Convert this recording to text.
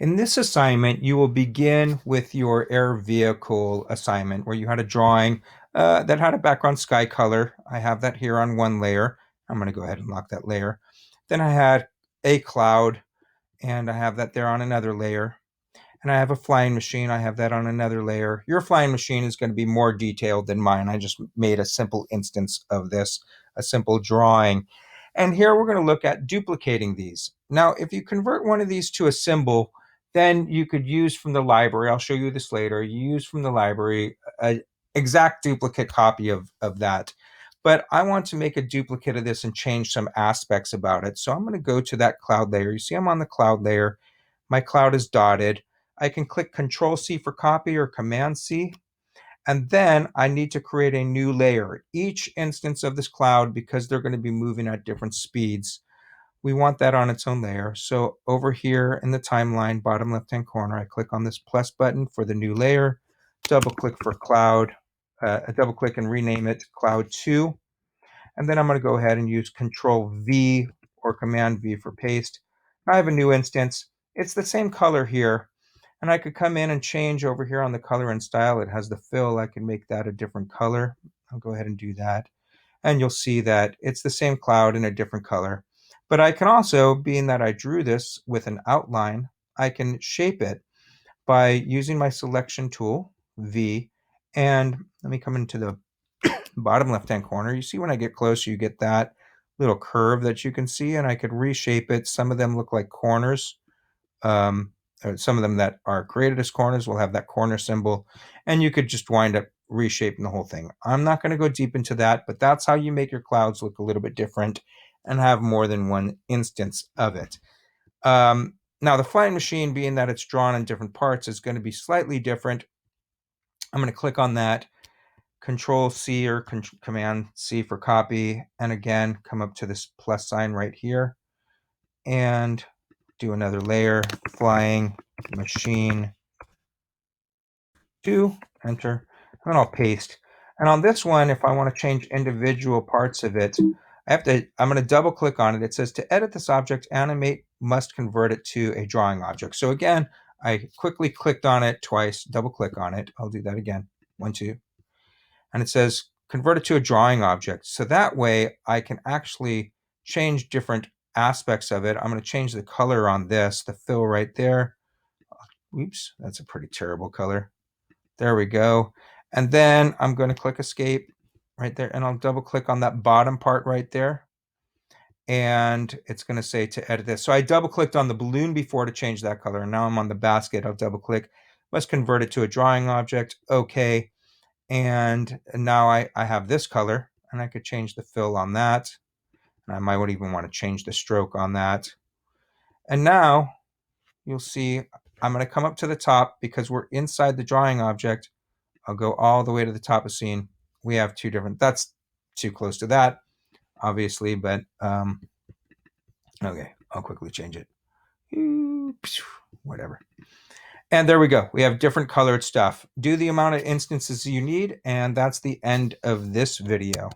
In this assignment, you will begin with your air vehicle assignment where you had a drawing that had a background sky color. I have that here on one layer. I'm going to go ahead and lock that layer. Then I had a cloud, and I have that there on another layer. And I have a flying machine. I have that on another layer. Your flying machine is going to be more detailed than mine. I just made a simple instance of this, a simple drawing. And here we're going to look at duplicating these. Now, if you convert one of these to a symbol, then you could use from the library. I'll show you this later. You use from the library an exact duplicate copy of that. But I want to make a duplicate of this and change some aspects about it. So I'm going to go to that cloud layer. You see I'm on the cloud layer. My cloud is dotted. I can click Control C for copy or Command C. And then I need to create a new layer. Each instance of this cloud, because they're going to be moving at different speeds, we want that on its own layer. So over here in the timeline, bottom left-hand corner, I click on this plus button for the new layer, double click for cloud, double click and rename it Cloud 2. And then I'm going to go ahead and use Control V or Command V for paste. I have a new instance. It's the same color here. And I could come in and change over here on the color and style. It has the fill. I can make that a different color. I'll go ahead and do that. And you'll see that it's the same cloud in a different color. But I can also, being that I drew this with an outline, I can shape it by using my selection tool, V. And let me come into the bottom left-hand corner. You see when I get closer, you get that little curve that you can see, and I could reshape it. Some of them look like corners. Some of them that are created as corners will have that corner symbol, and you could just wind up reshaping the whole thing. I'm not going to go deep into that, but that's how you make your clouds look a little bit different and have more than one instance of it. Now, the flying machine, being that it's drawn in different parts, is going to be slightly different. I'm going to click on that, Control C or Command C for copy, and again, come up to this plus sign right here and do another layer, flying machine 2, enter, and I'll paste. And on this one, if I want to change individual parts of it, I'm going to double click on it. It says to edit this object, Animate must convert it to a drawing object. So again, I quickly clicked on it twice, double click on it. I'll do that again, 1, 2. And it says convert it to a drawing object. So that way I can actually change different aspects of it. I'm going to change the color on this, the fill right there. Oops, that's a pretty terrible color. There we go. And then I'm going to click escape right there, and I'll double click on that bottom part right there. And it's going to say to edit this. So I double clicked on the balloon before to change that color. And now I'm on the basket. I'll double click. Let's convert it to a drawing object. Okay. And now I have this color, and I could change the fill on that. And I might even want to change the stroke on that. And now you'll see I'm going to come up to the top because we're inside the drawing object. I'll go all the way to the top of scene. We have two different, that's too close to that, obviously, but okay, I'll quickly change it. Whatever. And there we go. We have different colored stuff. Do the amount of instances you need, and that's the end of this video.